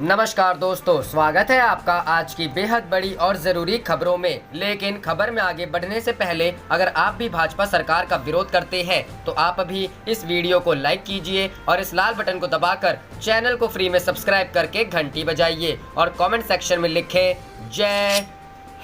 नमस्कार दोस्तों, स्वागत है आपका आज की बेहद बड़ी और जरूरी खबरों में। लेकिन खबर में आगे बढ़ने से पहले अगर आप भी भाजपा सरकार का विरोध करते हैं तो आप अभी इस वीडियो को लाइक कीजिए और इस लाल बटन को दबाकर चैनल को फ्री में सब्सक्राइब करके घंटी बजाइए और कमेंट सेक्शन में लिखें जय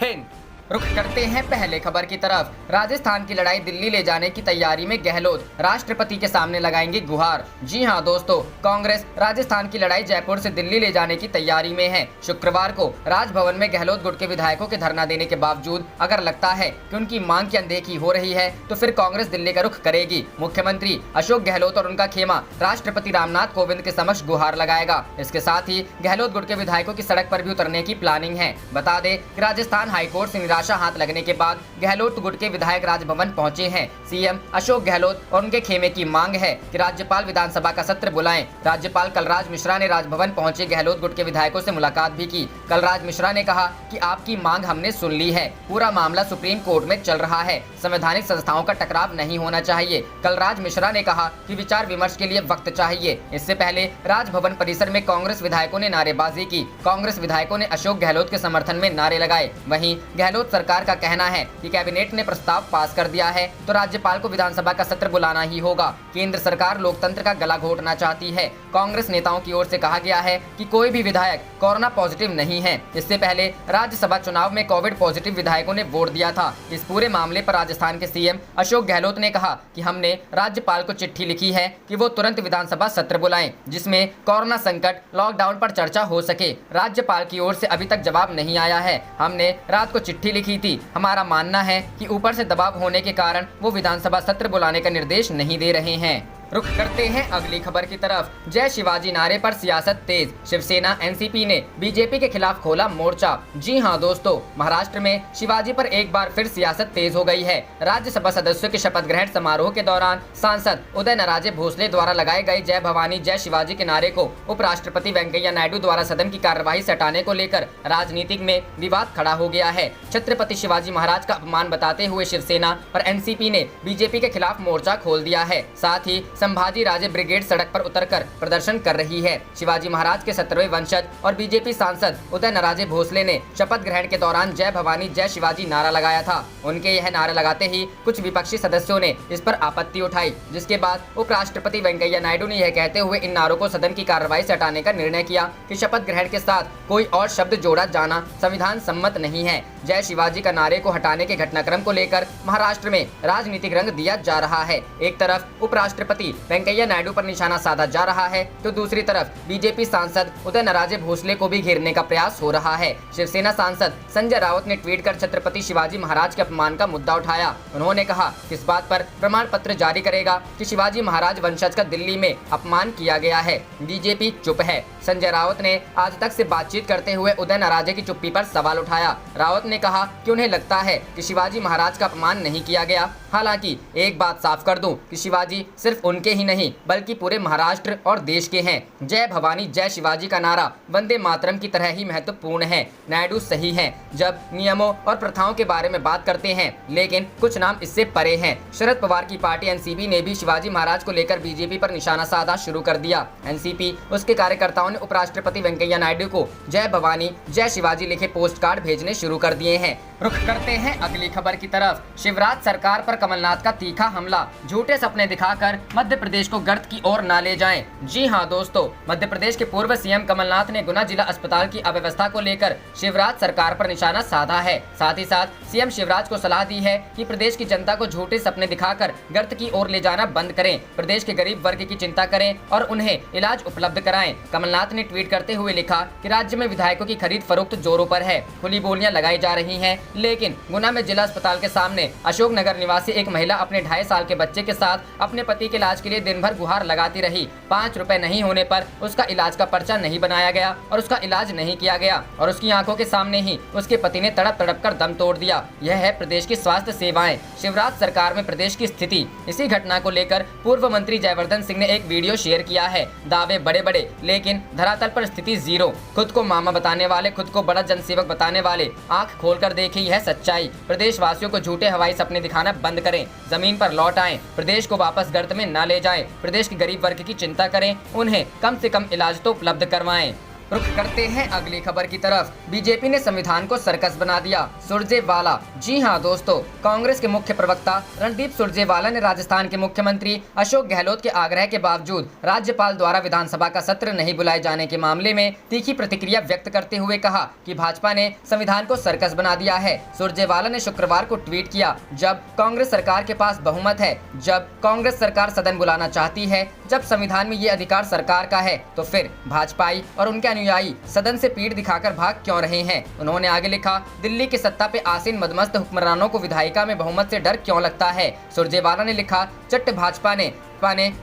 हिंद। रुख करते हैं पहले खबर की तरफ। राजस्थान की लड़ाई दिल्ली ले जाने की तैयारी में गहलोत राष्ट्रपति के सामने लगाएंगे गुहार। जी हां दोस्तों, कांग्रेस राजस्थान की लड़ाई जयपुर से दिल्ली ले जाने की तैयारी में है। शुक्रवार को राजभवन में गहलोत गुट के विधायकों के धरना देने के बावजूद अगर लगता है कि उनकी मांग की अनदेखी हो रही है तो फिर कांग्रेस दिल्ली का रुख करेगी। मुख्यमंत्री अशोक गहलोत और उनका खेमा राष्ट्रपति रामनाथ कोविंद के समक्ष गुहार लगाएगा। इसके साथ ही गहलोत गुट के विधायकों की सड़क पर भी उतरने की प्लानिंग है। बता दें कि राजस्थान हाईकोर्ट से निराशा हाथ लगने के बाद गहलोत गुट के विधायक राजभवन पहुंचे हैं। सीएम अशोक गहलोत और उनके खेमे की मांग है कि राज्यपाल विधानसभा का सत्र बुलाएं। राज्यपाल कलराज मिश्रा ने राजभवन पहुंचे गहलोत गुट के विधायकों से मुलाकात भी की। कलराज मिश्रा ने कहा कि आपकी मांग हमने सुन ली है, पूरा मामला सुप्रीम कोर्ट में चल रहा है, संवैधानिक संस्थाओं का टकराव नहीं होना चाहिए। कलराज मिश्रा ने कहा कि विचार विमर्श के लिए वक्त चाहिए। इससे पहले राजभवन परिसर में कांग्रेस विधायकों ने नारेबाजी की। कांग्रेस विधायकों ने अशोक गहलोत के समर्थन में नारे लगाए। वहीं गहलोत सरकार का कहना है कि कैबिनेट ने प्रस्ताव पास कर दिया है तो राज्यपाल को विधानसभा का सत्र बुलाना ही होगा। केंद्र सरकार लोकतंत्र का गला घोटना चाहती है। कांग्रेस नेताओं की ओर से कहा गया है कि कोई भी विधायक कोरोना पॉजिटिव नहीं है। इससे पहले राज्यसभा चुनाव में कोविड पॉजिटिव विधायकों ने वोट दिया था। इस पूरे मामले पर राजस्थान के सीएम अशोक गहलोत ने कहा कि हमने राज्यपाल को चिट्ठी लिखी है कि वो तुरंत विधानसभा सत्र बुलाएं जिसमें कोरोना संकट, लॉकडाउन पर चर्चा हो सके। राज्यपाल की ओर से अभी तक जवाब नहीं आया है। हमने रात को चिट्ठी लिखी थी। हमारा मानना है कि ऊपर से दबाव होने के कारण वो विधानसभा सत्र बुलाने का निर्देश नहीं दे रहे हैं। रुख करते हैं अगली खबर की तरफ। जय शिवाजी नारे पर सियासत तेज, शिवसेना एनसीपी ने बीजेपी के खिलाफ खोला मोर्चा। जी हां दोस्तों, महाराष्ट्र में शिवाजी पर एक बार फिर सियासत तेज हो गई है। राज्यसभा सदस्यों के शपथ ग्रहण समारोह के दौरान सांसद उदयनराजे भोसले द्वारा लगाए गए जय भवानी जय शिवाजी के नारे को उपराष्ट्रपति वेंकैया नायडू द्वारा सदन की कार्यवाही से हटाने को लेकर राजनीतिक में विवाद खड़ा हो गया है। छत्रपति शिवाजी महाराज का अपमान बताते हुए शिवसेना और एनसीपी ने बीजेपी के खिलाफ मोर्चा खोल दिया है। साथ ही संभाजी राजे ब्रिगेड सड़क पर उतरकर प्रदर्शन कर रही है। शिवाजी महाराज के 17वें वंशज और बीजेपी सांसद उदयनराजे भोसले ने शपथ ग्रहण के दौरान जय भवानी जय शिवाजी नारा लगाया था। उनके यह नारा लगाते ही कुछ विपक्षी सदस्यों ने इस पर आपत्ति उठाई, जिसके बाद उपराष्ट्रपति वेंकैया नायडू ने यह कहते हुए इन नारों को सदन की कार्रवाई से हटाने का निर्णय किया कि शपथ ग्रहण के साथ कोई और शब्द जोड़ा जाना संविधान सम्मत नहीं है। जय शिवाजी का नारे को हटाने के घटनाक्रम को लेकर महाराष्ट्र में राजनीतिक रंग दिया जा रहा है। एक तरफ उपराष्ट्रपति वेंकैया नायडू पर निशाना साधा जा रहा है तो दूसरी तरफ बीजेपी सांसद उदयनराजे भोसले को भी घेरने का प्रयास हो रहा है। शिवसेना सांसद संजय राउत ने ट्वीट कर छत्रपति शिवाजी महाराज के अपमान का मुद्दा उठाया। उन्होंने कहा कि इस बात पर प्रमाण पत्र जारी करेगा कि शिवाजी महाराज वंशज का दिल्ली में अपमान किया गया है। बीजेपी चुप है। संजय राउत ने आज तक से बातचीत करते हुए उदयनराजे की चुप्पी पर सवाल उठाया। राउत ने कहा कि उन्हें लगता है कि शिवाजी महाराज का अपमान नहीं किया गया। हालांकि एक बात साफ कर दूं कि शिवाजी सिर्फ उनके ही नहीं बल्कि पूरे महाराष्ट्र और देश के हैं। जय भवानी जय शिवाजी का नारा वंदे मातरम की तरह ही महत्वपूर्ण है। नायडू सही हैं जब नियमों और प्रथाओं के बारे में बात करते हैं, लेकिन कुछ नाम इससे परे हैं। शरद पवार की पार्टी एनसीपी ने भी शिवाजी महाराज को लेकर बीजेपी पर निशाना साधा शुरू कर दिया। एनसीपी उसके कार्यकर्ताओं ने उपराष्ट्रपति वेंकैया नायडू को जय भवानी जय शिवाजी लिखे पोस्ट कार्ड भेजने शुरू कर दिए हैं। रुख करते हैं अगली खबर की तरफ। शिवराज सरकार पर कमलनाथ का तीखा हमला, झूठे सपने दिखाकर मध्य प्रदेश को गर्त की ओर न ले जाएं। जी हां दोस्तों, मध्य प्रदेश के पूर्व सीएम कमलनाथ ने गुना जिला अस्पताल की अव्यवस्था को लेकर शिवराज सरकार पर निशाना साधा है। साथ ही साथ सीएम शिवराज को सलाह दी है कि प्रदेश की जनता को झूठे सपने दिखाकर गर्त की ओर ले जाना बंद करें, प्रदेश के गरीब वर्ग की चिंता करें और उन्हें इलाज उपलब्ध कराएं। कमलनाथ ने ट्वीट करते हुए लिखा कि राज्य में विधायकों की खरीद फरोख्त जोरों पर है, खुली बोलियां लगाई जा रही हैं, लेकिन गुना में जिला अस्पताल के सामने अशोक नगर निवासी एक महिला अपने 2.5 साल के बच्चे के साथ अपने पति के इलाज के लिए दिन भर गुहार लगाती रही। 5 रुपए नहीं होने पर उसका इलाज का पर्चा नहीं बनाया गया और उसका इलाज नहीं किया गया और उसकी आंखों के सामने ही उसके पति ने तड़प तड़प कर दम तोड़ दिया। यह है प्रदेश की स्वास्थ्य सेवाएं, शिवराज सरकार में प्रदेश की स्थिति। इसी घटना को लेकर पूर्व मंत्री जयवर्धन सिंह ने एक वीडियो शेयर किया है। दावे बड़े बड़े लेकिन धरातल पर स्थिति जीरो। खुद को मामा बताने वाले, खुद को बड़ा जनसेवक बताने वाले आंख खोलकर देखें यह सच्चाई। प्रदेश वासियों को झूठे हवाई सपने दिखाना बंद करें, जमीन पर लौट आएं, प्रदेश को वापस गर्त में न ले जाएं, प्रदेश के गरीब वर्ग की चिंता करें, उन्हें कम से कम इलाज तो उपलब्ध करवाएं। रुख करते हैं अगली खबर की तरफ। बीजेपी ने संविधान को सर्कस बना दिया, सुरजेवाला। जी हां दोस्तों, कांग्रेस के मुख्य प्रवक्ता रणदीप सुरजेवाला ने राजस्थान के मुख्यमंत्री अशोक गहलोत के आग्रह के बावजूद राज्यपाल द्वारा विधानसभा का सत्र नहीं बुलाए जाने के मामले में तीखी प्रतिक्रिया व्यक्त करते हुए कहा कि भाजपा ने संविधान को सर्कस बना दिया है। सुरजेवाला ने शुक्रवार को ट्वीट किया, जब कांग्रेस सरकार के पास बहुमत है, जब कांग्रेस सरकार सदन बुलाना चाहती है, जब संविधान में ये अधिकार सरकार का है, तो फिर भाजपाई और उनके अनुयायी सदन से पीठ दिखाकर भाग क्यों रहे हैं। उन्होंने आगे लिखा, दिल्ली के सत्ता पे आसीन मदमस्त हुक्मरानों को विधायिका में बहुमत से डर क्यों लगता है। सुरजेवाला ने लिखा, चट्ट भाजपा ने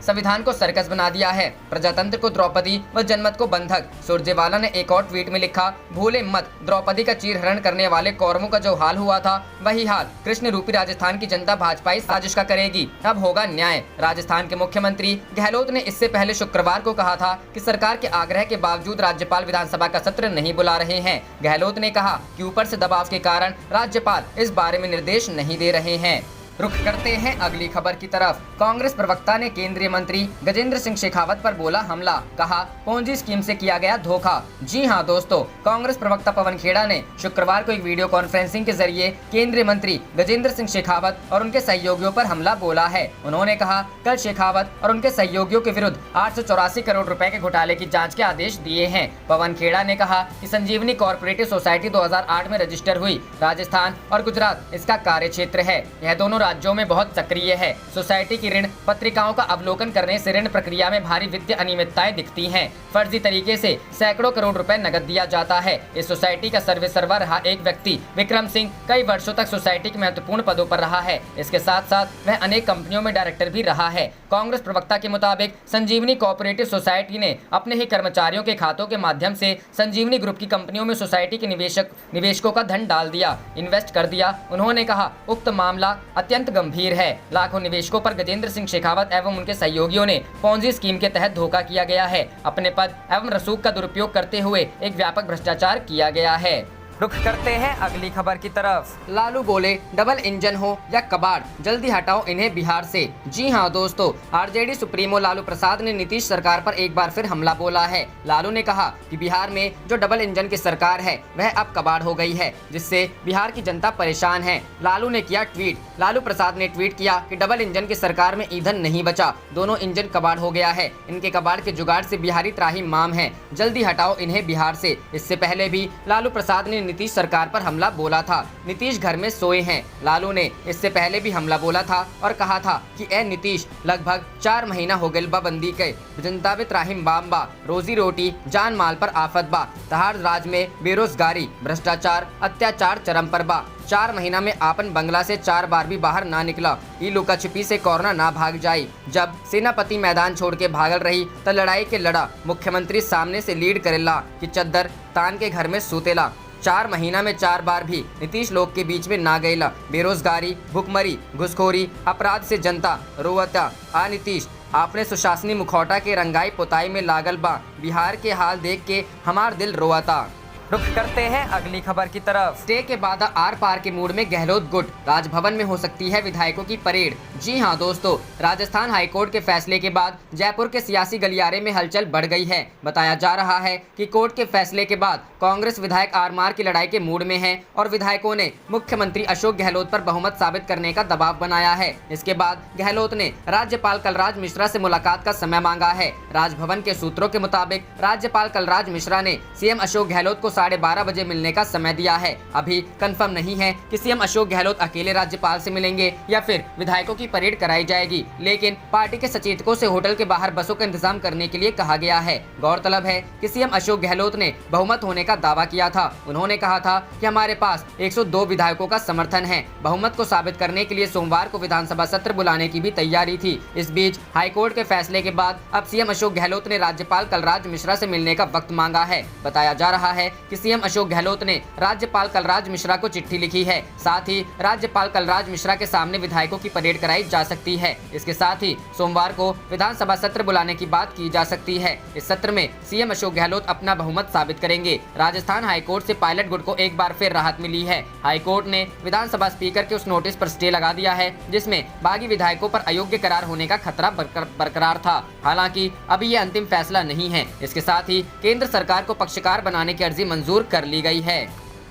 संविधान को सर्कस बना दिया है, प्रजातंत्र को द्रौपदी व जनमत को बंधक। सुरजेवाला ने एक और ट्वीट में लिखा, भूले मत, द्रौपदी का चीरहरण करने वाले कौरवों का जो हाल हुआ था, वही हाल कृष्ण रूपी राजस्थान की जनता भाजपाई साजिश का करेगी। अब होगा न्याय। राजस्थान के मुख्यमंत्री गहलोत ने इससे पहले शुक्रवार को कहा था कि सरकार के आग्रह के बावजूद राज्यपाल विधानसभा का सत्र नहीं बुला रहे हैं। गहलोत ने कहा कि ऊपर से दबाव के कारण राज्यपाल इस बारे में निर्देश नहीं दे रहे हैं। रुख करते हैं अगली खबर की तरफ। कांग्रेस प्रवक्ता ने केंद्रीय मंत्री गजेंद्र सिंह शेखावत पर बोला हमला, कहा पोंजी स्कीम से किया गया धोखा। जी हां दोस्तों, कांग्रेस प्रवक्ता पवन खेड़ा ने शुक्रवार को एक वीडियो कॉन्फ्रेंसिंग के जरिए केंद्रीय मंत्री गजेंद्र सिंह शेखावत और उनके सहयोगियों पर हमला बोला है। उन्होंने कहा, कल शेखावत और उनके सहयोगियों के विरुद्ध 884 करोड़ रुपए के घोटाले की जाँच के आदेश दिए हैं। पवन खेड़ा ने कहा कि संजीवनी कॉर्पोरेटिव सोसाइटी 2008 में रजिस्टर हुई। राजस्थान और गुजरात इसका कार्य क्षेत्र है। यह दोनों राज्यों में बहुत सक्रिय है। सोसाइटी की ऋण पत्रिकाओं का अवलोकन करने से ऋण प्रक्रिया में भारी वित्तीय अनियमितताएं दिखती हैं। फर्जी तरीके से सैकड़ों करोड़ रुपए नकद दिया जाता है। इस सोसाइटी का सर्वेसर्वा रहा एक व्यक्ति विक्रम सिंह कई वर्षों तक सोसाइटी के महत्वपूर्ण पदों पर रहा है। इसके साथ साथ वह अनेक कंपनियों में डायरेक्टर भी रहा है। कांग्रेस प्रवक्ता के मुताबिक संजीवनी कोऑपरेटिव सोसाइटी ने अपने ही कर्मचारियों के खातों के माध्यम से संजीवनी ग्रुप की कंपनियों में सोसाइटी के निवेशकों का धन डाल दिया, इन्वेस्ट कर दिया। उन्होंने कहा, उक्त मामला अत्यंत गंभीर है। लाखों निवेशकों पर गजेंद्र सिंह शेखावत एवं उनके सहयोगियों ने पोंजी स्कीम के तहत धोखा किया गया है। अपने पद एवं रसूख का दुरुपयोग करते हुए एक व्यापक भ्रष्टाचार किया गया है। रुख करते हैं अगली खबर की तरफ। लालू बोले, डबल इंजन हो या कबाड़, जल्दी हटाओ इन्हें बिहार से। जी हां दोस्तों, आरजेडी सुप्रीमो लालू प्रसाद ने नीतीश सरकार पर एक बार फिर हमला बोला है। लालू ने कहा कि बिहार में जो डबल इंजन की सरकार है वह अब कबाड़ हो गई है, जिससे बिहार की जनता परेशान है। लालू ने किया ट्वीट। लालू प्रसाद ने ट्वीट किया कि डबल इंजन की सरकार में ईंधन नहीं बचा, दोनों इंजन कबाड़ हो गया है। इनके कबाड़ के जुगाड़ से बिहारी त्राहिमाम है, जल्दी हटाओ इन्हें बिहार से। इससे पहले भी लालू प्रसाद ने नीतीश सरकार पर हमला बोला था। नीतीश घर में सोए हैं। लालू ने इससे पहले भी हमला बोला था और कहा था कि ए नीतीश, लगभग 4 महीना हो गए बंदी के, जनता में त्राहिम बाम बा, रोजी रोटी जान माल पर आफत बा, तहाड़ राज में बेरोजगारी, भ्रष्टाचार, अत्याचार चरम पर बा। 4 महीना में आपन बंगला से 4 बार भी बाहर ना निकला। ई लुका छिपी से कोरोना ना भाग जाई। जब सेनापति मैदान छोड़ के भागल रही तो लड़ाई के लड़ा मुख्यमंत्री सामने से लीड करेला कि चद्दर तान के घर में सूतेला। 4 महीना में 4 बार भी नीतीश लोग के बीच में ना गईला। बेरोजगारी, भुखमरी, घुसखोरी, अपराध से जनता रोवता। आ नीतीश, आपने सुशासनी मुखौटा के रंगाई पुताई में लागल बा। बिहार के हाल देख के हमार दिल रोवता। रुख करते हैं अगली खबर की तरफ। स्टे के बाद आर पार के मूड में गहलोत गुट, राजभवन में हो सकती है विधायकों की परेड। जी हां दोस्तों, राजस्थान हाईकोर्ट के फैसले के बाद जयपुर के सियासी गलियारे में हलचल बढ़ गई है। बताया जा रहा है कि कोर्ट के फैसले के बाद कांग्रेस विधायक आर मार की लड़ाई के मूड में है और विधायकों ने मुख्यमंत्री अशोक गहलोत पर बहुमत साबित करने का दबाव बनाया है। इसके बाद गहलोत ने राज्यपाल कलराज मिश्रा से मुलाकात का समय मांगा है। राजभवन के सूत्रों के मुताबिक राज्यपाल कलराज मिश्रा ने सीएम अशोक गहलोत को 12:30 बजे मिलने का समय दिया है। अभी कंफर्म नहीं है कि सीएम अशोक गहलोत अकेले राज्यपाल से मिलेंगे या फिर विधायकों की परेड कराई जाएगी, लेकिन पार्टी के सचेतकों से होटल के बाहर बसों का इंतजाम करने के लिए कहा गया है। गौरतलब है कि सीएम अशोक गहलोत ने बहुमत होने का दावा किया था। उन्होंने कहा था कि हमारे पास 102 विधायकों का समर्थन है। बहुमत को साबित करने के लिए सोमवार को विधानसभा सत्र बुलाने की भी तैयारी थी। इस बीच हाईकोर्ट के फैसले के बाद अब सीएम अशोक गहलोत ने राज्यपाल कलराज मिश्रा से मिलने का वक्त मांगा है। बताया जा रहा है कि सीएम अशोक गहलोत ने राज्यपाल कलराज मिश्रा को चिट्ठी लिखी है। साथ ही राज्यपाल कलराज मिश्रा के सामने विधायकों की परेड कराई जा सकती है। इसके साथ ही सोमवार को विधानसभा सत्र बुलाने की बात की जा सकती है। इस सत्र में सीएम अशोक गहलोत अपना बहुमत साबित करेंगे। राजस्थान हाईकोर्ट से पायलट गुट को एक बार फिर राहत मिली है। हाईकोर्ट ने विधानसभा स्पीकर के उस नोटिस पर स्टे लगा दिया है जिसमें बागी विधायकों पर अयोग्य करार होने का खतरा बरकरार था। हालांकि अभी ये अंतिम फैसला नहीं है। इसके साथ ही केंद्र सरकार को पक्षकार बनाने की अर्जी मंजूर कर ली गई है।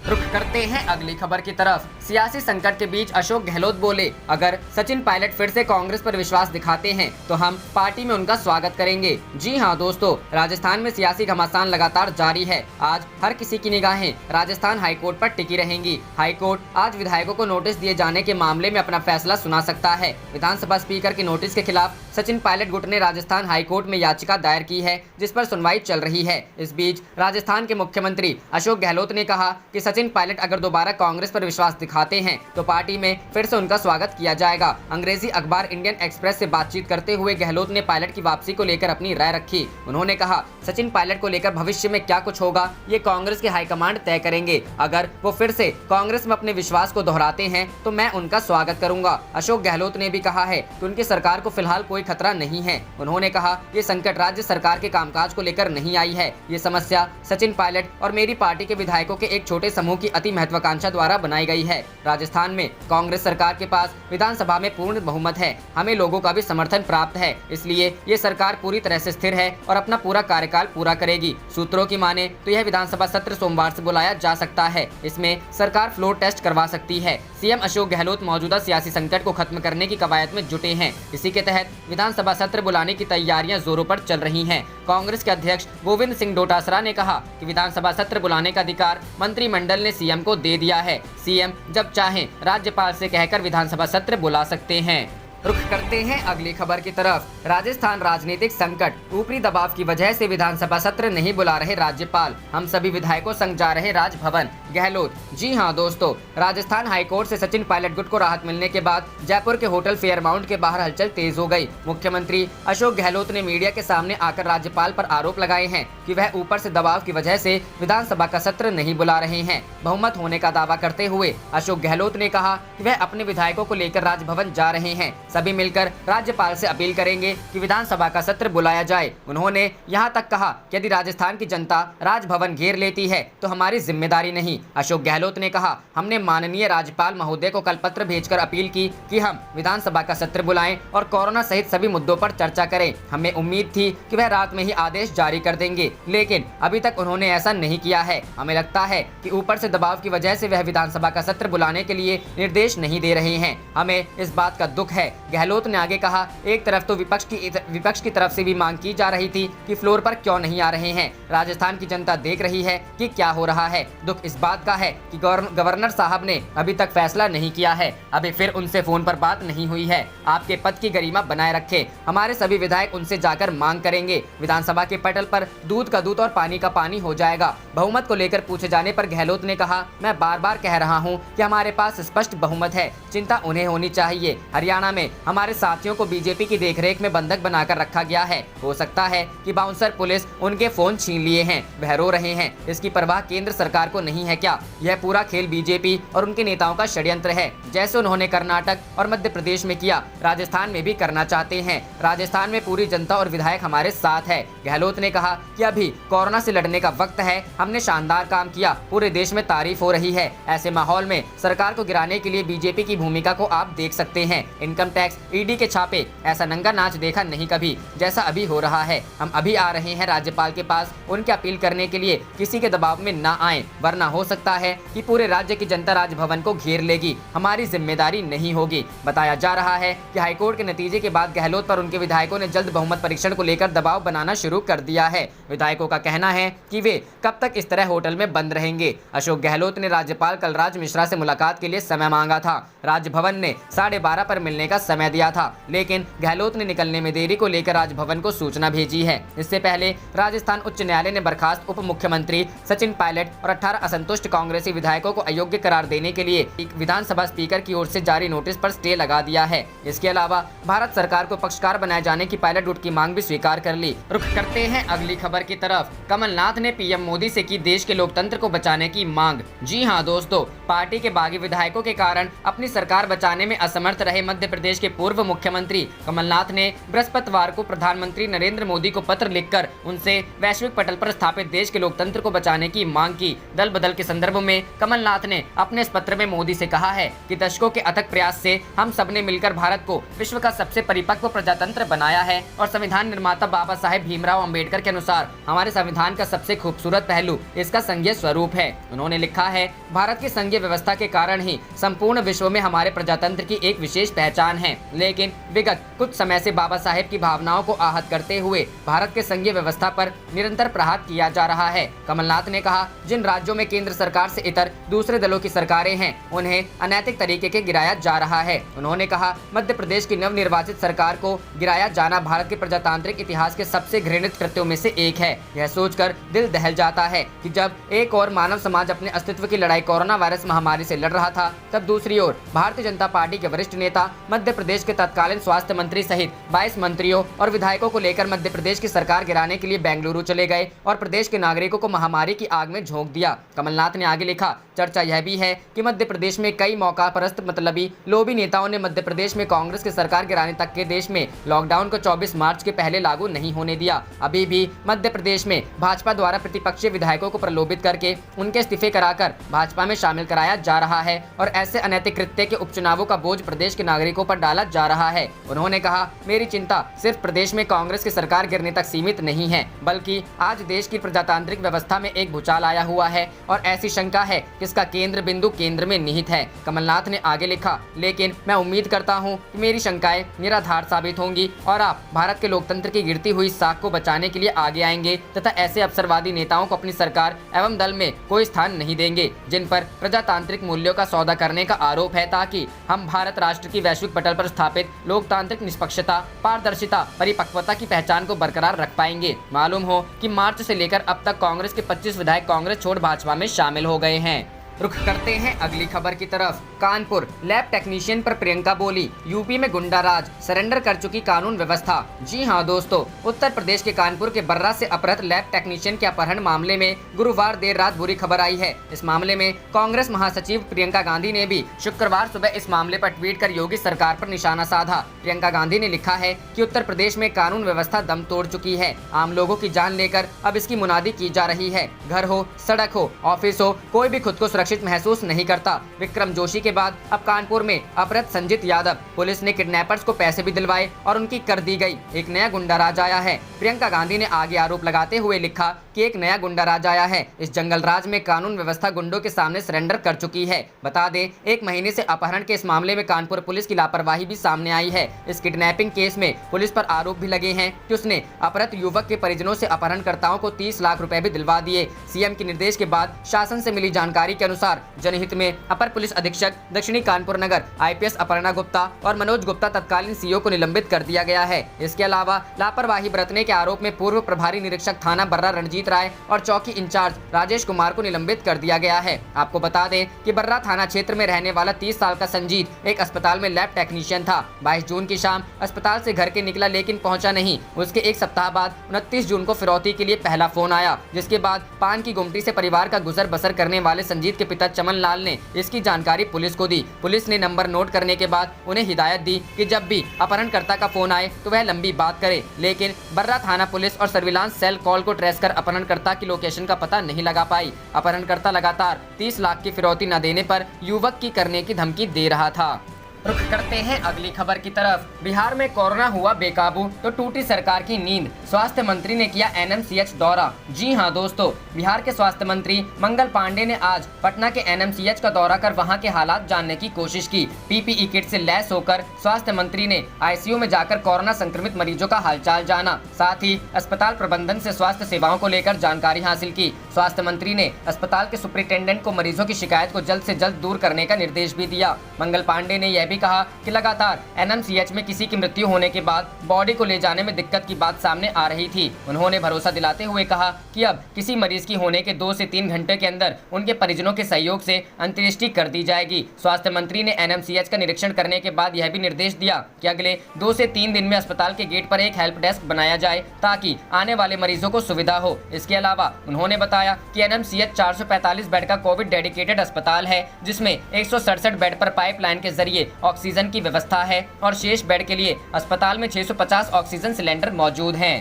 रुख करते हैं अगली खबर की तरफ। सियासी संकट के बीच अशोक गहलोत बोले, अगर सचिन पायलट फिर से कांग्रेस पर विश्वास दिखाते हैं तो हम पार्टी में उनका स्वागत करेंगे। जी हां दोस्तों, राजस्थान में सियासी घमासान लगातार जारी है। आज हर किसी की निगाहें राजस्थान हाईकोर्ट पर टिकी रहेंगी। हाईकोर्ट आज विधायकों को नोटिस दिए जाने के मामले में अपना फैसला सुना सकता है। विधानसभा स्पीकर के नोटिस के खिलाफ सचिन पायलट गुट ने राजस्थान हाईकोर्ट में याचिका दायर की है, जिस पर सुनवाई चल रही है। इस बीच राजस्थान के मुख्यमंत्री अशोक गहलोत ने कहा कि सचिन पायलट अगर दोबारा कांग्रेस पर विश्वास दिखाते हैं तो पार्टी में फिर से उनका स्वागत किया जाएगा। अंग्रेजी अखबार इंडियन एक्सप्रेस से बातचीत करते हुए गहलोत ने पायलट की वापसी को लेकर अपनी राय रखी। उन्होंने कहा, सचिन पायलट को लेकर भविष्य में क्या कुछ होगा ये कांग्रेस के हाईकमांड तय करेंगे। अगर वो फिर से कांग्रेस में अपने विश्वास को दोहराते हैं तो मैं उनका स्वागत करूंगा। अशोक गहलोत ने भी कहा है कि उनकी सरकार को फिलहाल कोई खतरा नहीं है। उन्होंने कहा, ये संकट राज्य सरकार के कामकाज को लेकर नहीं आई है। ये समस्या सचिन पायलट और मेरी पार्टी के विधायकों के एक छोटे समूह की अति महत्वाकांक्षा द्वारा बनाई गई है। राजस्थान में कांग्रेस सरकार के पास विधानसभा में पूर्ण बहुमत है। हमें लोगों का भी समर्थन प्राप्त है, इसलिए ये सरकार पूरी तरह से स्थिर है और अपना पूरा कार्यकाल पूरा करेगी। सूत्रों की माने तो यह विधानसभा सत्र सोमवार से बुलाया जा सकता है। इसमें सरकार फ्लोर टेस्ट करवा सकती है। सीएम अशोक गहलोत मौजूदा सियासी संकट को खत्म करने की कवायद में जुटे हैं। इसी के तहत विधानसभा सत्र बुलाने की तैयारियां जोरों पर चल रही हैं। कांग्रेस के अध्यक्ष गोविंद सिंह डोटासरा ने कहा कि विधानसभा सत्र बुलाने का अधिकार मंत्रिमंडल ने सीएम को दे दिया है। सीएम जब चाहें राज्यपाल से कहकर विधानसभा सत्र बुला सकते हैं। रुख करते हैं अगली खबर की तरफ। राजस्थान राजनीतिक संकट, ऊपरी दबाव की वजह से विधानसभा सत्र नहीं बुला रहे राज्यपाल, हम सभी विधायकों संग जा रहे राजभवन, गहलोत। जी हां दोस्तों, राजस्थान हाईकोर्ट से सचिन पायलट गुट को राहत मिलने के बाद जयपुर के होटल फेयरमाउंट के बाहर हलचल तेज हो गई। मुख्यमंत्री अशोक गहलोत ने मीडिया के सामने आकर राज्यपाल पर आरोप लगाए हैं कि वह ऊपर से दबाव की वजह से विधानसभा का सत्र नहीं बुला रहे हैं। बहुमत होने का दावा करते हुए अशोक गहलोत ने कहा कि वह अपने विधायकों को लेकर राजभवन जा रहे हैं। सभी मिलकर राज्यपाल से अपील करेंगे कि विधानसभा का सत्र बुलाया जाए। उन्होंने यहां तक कहा कि यदि राजस्थान की जनता राजभवन घेर लेती है तो हमारी जिम्मेदारी नहीं। अशोक गहलोत ने कहा, हमने माननीय राज्यपाल महोदय को कल पत्र भेजकर अपील की कि हम विधानसभा का सत्र बुलाएं और कोरोना सहित सभी मुद्दों पर चर्चा करें। हमें उम्मीद थी कि वह रात में ही आदेश जारी कर देंगे, लेकिन अभी तक उन्होंने ऐसा नहीं किया है। हमें लगता है कि ऊपर से दबाव की वजह से वह विधानसभा का सत्र बुलाने के लिए निर्देश नहीं दे रहे हैं। हमें इस बात का दुख है। गहलोत ने आगे कहा, एक तरफ तो विपक्ष की तरफ से भी मांग की जा रही थी कि फ्लोर पर क्यों नहीं आ रहे हैं। राजस्थान की जनता देख रही है कि क्या हो रहा है। दुख इस बात का है कि गवर्नर साहब ने अभी तक फैसला नहीं किया है। अभी फिर उनसे फोन पर बात नहीं हुई है। आपके पद की गरिमा बनाए रखें। हमारे सभी विधायक उनसे जाकर मांग करेंगे। विधानसभा के पटल पर दूध का दूध और पानी का पानी हो जाएगा। बहुमत को लेकर पूछे जाने पर गहलोत ने कहा, मैं बार बार कह रहा हूं कि हमारे पास स्पष्ट बहुमत है, चिंता उन्हें होनी चाहिए। हरियाणा में हमारे साथियों को बीजेपी की देखरेख में बंधक बनाकर रखा गया है। हो सकता है कि बाउंसर पुलिस उनके फोन छीन लिए हैं, वह रो रहे हैं। इसकी परवाह केंद्र सरकार को नहीं है क्या? यह पूरा खेल बीजेपी और उनके नेताओं का षड्यंत्र है। जैसे उन्होंने कर्नाटक और मध्य प्रदेश में किया, राजस्थान में भी करना चाहते हैं। राजस्थान में पूरी जनता और विधायक हमारे साथ है। गहलोत ने कहा कि अभी कोरोना से लड़ने का वक्त है। हमने शानदार काम किया, पूरे देश में तारीफ हो रही है। ऐसे माहौल में सरकार को गिराने के लिए बीजेपी की भूमिका को आप देख सकते हैं। इनकम टैक्स, ईडी के छापे, ऐसा नंगा नाच देखा नहीं कभी जैसा अभी हो रहा है। हम अभी आ रहे हैं राज्यपाल के पास उनकी अपील करने के लिए। किसी के दबाव में ना आए, वरना हो सकता है कि पूरे राज्य की जनता राजभवन को घेर लेगी। हमारी जिम्मेदारी नहीं होगी। बताया जा रहा है कि हाईकोर्ट के नतीजे के बाद गहलोत पर उनके विधायकों ने जल्द बहुमत परीक्षण को लेकर दबाव बनाना शुरू कर दिया है। विधायकों का कहना है कि वे कब तक इस तरह होटल में बंद रहेंगे। अशोक गहलोत ने राज्यपाल कलराज मिश्रा से मुलाकात के लिए समय मांगा था। राजभवन ने 12:30 पर मिलने का समय समय दिया था, लेकिन गहलोत ने निकलने में देरी को लेकर राजभवन को सूचना भेजी है। इससे पहले राजस्थान उच्च न्यायालय ने बर्खास्त उप मुख्यमंत्री सचिन पायलट और 18 असंतुष्ट कांग्रेसी विधायकों को अयोग्य करार देने के लिए विधानसभा स्पीकर की ओर से जारी नोटिस पर स्टे लगा दिया है। इसके अलावा भारत सरकार को पक्षकार बनाए जाने की पायलट गुट की मांग भी स्वीकार कर ली। रुख करते हैं अगली खबर की तरफ। कमलनाथ ने पीएम मोदी से की देश के लोकतंत्र को बचाने की मांग। जी हां दोस्तों, पार्टी के बागी विधायकों के कारण अपनी सरकार बचाने में असमर्थ रहे मध्य प्रदेश के पूर्व मुख्यमंत्री कमलनाथ ने बृहस्पतिवार को प्रधानमंत्री नरेंद्र मोदी को पत्र लिखकर उनसे वैश्विक पटल पर स्थापित देश के लोकतंत्र को बचाने की मांग की। दल बदल के संदर्भ में कमलनाथ ने अपने इस पत्र में मोदी से कहा है कि दशकों के अथक प्रयास से हम सबने मिलकर भारत को विश्व का सबसे परिपक्व प्रजातंत्र बनाया है और संविधान निर्माता बाबा साहेब भीमराव अंबेडकर के अनुसार हमारे संविधान का सबसे खूबसूरत पहलू इसका संघीय स्वरूप है। उन्होंने लिखा है, भारत की संघीय व्यवस्था के कारण ही संपूर्ण विश्व में हमारे प्रजातंत्र की एक विशेष पहचान है, लेकिन विगत कुछ समय से बाबा साहेब की भावनाओं को आहत करते हुए भारत के संघीय व्यवस्था पर निरंतर प्रहार किया जा रहा है। कमलनाथ ने कहा, जिन राज्यों में केंद्र सरकार से इतर दूसरे दलों की सरकारें हैं उन्हें अनैतिक तरीके के गिराया जा रहा है। उन्होंने कहा, मध्य प्रदेश की नवनिर्वाचित सरकार को गिराया जाना भारत के प्रजातांत्रिक इतिहास के सबसे घृणित कृत्यों में से एक है। यह सोचकर दिल दहल जाता है कि जब एक और मानव समाज अपने अस्तित्व की लड़ाई कोरोना वायरस महामारी से लड़ रहा था, तब दूसरी ओर भारतीय जनता पार्टी के वरिष्ठ नेता मध्य प्रदेश के तत्कालीन स्वास्थ्य मंत्री सहित 22 मंत्रियों और विधायकों को लेकर मध्य प्रदेश की सरकार गिराने के लिए बेंगलुरु चले गए और प्रदेश के नागरिकों को महामारी की आग में झोंक दिया। कमलनाथ ने आगे लिखा, चर्चा यह भी है कि मध्य प्रदेश में कई मौका परस्त मतलबी लोभी नेताओं ने मध्य प्रदेश में कांग्रेस की सरकार गिराने तक के देश में लॉकडाउन को 24 मार्च के पहले लागू नहीं होने दिया। अभी भी मध्य प्रदेश में भाजपा द्वारा प्रतिपक्षी विधायकों को प्रलोभित करके उनके इस्तीफे कराकर भाजपा में शामिल कराया जा रहा है और ऐसे अनैतिक कृत्य के उपचुनावों का बोझ प्रदेश के नागरिकों पर डाला जा रहा है। उन्होंने कहा, मेरी चिंता सिर्फ प्रदेश में कांग्रेस की सरकार गिरने तक सीमित नहीं है, बल्कि आज देश की प्रजातांत्रिक व्यवस्था में एक भूचाल आया हुआ है और ऐसी शंका है कि इसका केंद्र बिंदु केंद्र में निहित है। कमलनाथ ने आगे लिखा, लेकिन मैं उम्मीद करता हूं कि मेरी शंकाएं निराधार साबित होंगी और आप भारत के लोकतंत्र की गिरती हुई साख को बचाने के लिए आगे आएंगे तथा ऐसे अवसरवादी नेताओं को अपनी सरकार एवं दल में कोई स्थान नहीं देंगे जिन पर प्रजातांत्रिक मूल्यों का सौदा करने का आरोप है, ताकि हम भारत राष्ट्र की वैश्विक पटल पर स्थापित लोकतांत्रिक निष्पक्षता, पारदर्शिता, परिपक्वता की पहचान को बरकरार रख पाएंगे। मालूम हो कि मार्च से लेकर अब तक कांग्रेस के 25 विधायक कांग्रेस छोड़ भाजपा में शामिल हो गए हैं। रुख करते हैं अगली खबर की तरफ। कानपुर लैब टेक्नीशियन पर प्रियंका बोली, यूपी में गुंडा राज, सरेंडर कर चुकी कानून व्यवस्था। जी हां दोस्तों, उत्तर प्रदेश के कानपुर के बर्रा से अपहृत लैब टेक्नीशियन के अपहरण मामले में गुरुवार देर रात बुरी खबर आई है। इस मामले में कांग्रेस महासचिव प्रियंका गांधी ने भी शुक्रवार सुबह इस मामले पर ट्वीट कर योगी सरकार पर निशाना साधा। प्रियंका गांधी ने लिखा है कि उत्तर प्रदेश में कानून व्यवस्था दम तोड़ चुकी है। आम लोगों की जान लेकर अब इसकी मुनादी की जा रही है। घर हो, सड़क हो, ऑफिस हो, कोई भी खुद को महसूस नहीं करता। विक्रम जोशी के बाद अब कानपुर में अपहृत संजीत यादव, पुलिस ने किडनैपर्स को पैसे भी दिलवाए और उनकी कर दी गई। एक नया गुंडा राज आया है। प्रियंका गांधी ने आगे आरोप लगाते हुए लिखा कि एक नया गुंडा राज आया है। इस जंगल राज में कानून व्यवस्था गुंडों के सामने सरेंडर कर चुकी है। बता दें, 1 महीने से अपहरण के इस मामले में कानपुर पुलिस की लापरवाही भी सामने आई है। इस किडनैपिंग केस में पुलिस पर आरोप भी लगे हैं कि उसने अपहृत युवक के परिजनों से अपहरणकर्ताओं को 30 लाख रुपए भी दिलवा दिए। सीएम के निर्देश के बाद शासन से मिली जानकारी के अनुसार जनहित में अपर पुलिस अधीक्षक दक्षिणी कानपुर नगर आईपीएस अपर्णा गुप्ता और मनोज गुप्ता तत्कालीन सीओ को निलंबित कर दिया गया है। इसके अलावा लापरवाही बरतने के आरोप में पूर्व प्रभारी निरीक्षक थाना बर्रा रणजीत राय और चौकी इंचार्ज राजेश कुमार को निलंबित कर दिया गया है। आपको बता दें कि बर्रा थाना क्षेत्र में रहने वाला 30 साल का संजीत एक अस्पताल में लैब टेक्नीशियन था। 22 जून की शाम अस्पताल से घर के निकला लेकिन पहुंचा नहीं। उसके एक सप्ताह बाद 29 जून को फिरौती के लिए पहला फोन आया, जिसके बाद पान की गुमटी से परिवार का गुजर बसर करने वाले संजीत के पिता चमन लाल ने इसकी जानकारी पुलिस को दी। पुलिस ने नंबर नोट करने के बाद उन्हें हिदायत दी कि जब भी अपहरणकर्ता का फोन आए तो वह लंबी बात करे, लेकिन बर्रा थाना पुलिस और सर्विलांस सेल कॉल को ट्रेस कर अपहरणकर्ता की लोकेशन का पता नहीं लगा पाई। अपहरणकर्ता लगातार 30 लाख की फिरौती न देने पर युवक की करने की धमकी दे रहा था। रुख करते हैं अगली खबर की तरफ। बिहार में कोरोना हुआ बेकाबू तो टूटी सरकार की नींद, स्वास्थ्य मंत्री ने किया एनएमसीएच दौरा। जी हां दोस्तों, बिहार के स्वास्थ्य मंत्री मंगल पांडे ने आज पटना के एनएमसीएच का दौरा कर वहां के हालात जानने की कोशिश की। पीपीई किट से लैस होकर स्वास्थ्य मंत्री ने आईसीयू में जाकर कोरोना संक्रमित मरीजों का हालचाल जाना, साथ ही अस्पताल प्रबंधन से स्वास्थ्य सेवाओं को लेकर जानकारी हासिल की। स्वास्थ्य मंत्री ने अस्पताल के सुपरिटेंडेंट को मरीजों की शिकायत को जल्द से जल्द दूर करने का निर्देश भी दिया। मंगल पांडे ने यह भी भी कहा कि लगातार एनएमसीएच में किसी की मृत्यु होने के बाद बॉडी को ले जाने में दिक्कत की बात सामने आ रही थी। उन्होंने भरोसा दिलाते हुए कहा कि अब किसी मरीज की होने के 2 से 3 घंटे के अंदर उनके परिजनों के सहयोग से अंत्येष्टि कर दी जाएगी। स्वास्थ्य मंत्री ने एनएमसीएच का निरीक्षण करने के बाद यह भी निर्देश दिया कि अगले 2 से 3 दिन में अस्पताल के गेट पर एक हेल्प डेस्क बनाया जाए ताकि आने वाले मरीजों को सुविधा हो। इसके अलावा उन्होंने बताया कि एनएमसीएच 445 बेड का कोविड डेडिकेटेड अस्पताल है, जिसमें 167 बेड पर पाइपलाइन के जरिए ऑक्सीजन की व्यवस्था है और शेष बेड के लिए अस्पताल में 650 ऑक्सीजन सिलेंडर मौजूद हैं।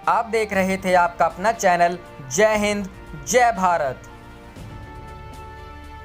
आप देख रहे थे आपका अपना चैनल जय हिंद जय भारत।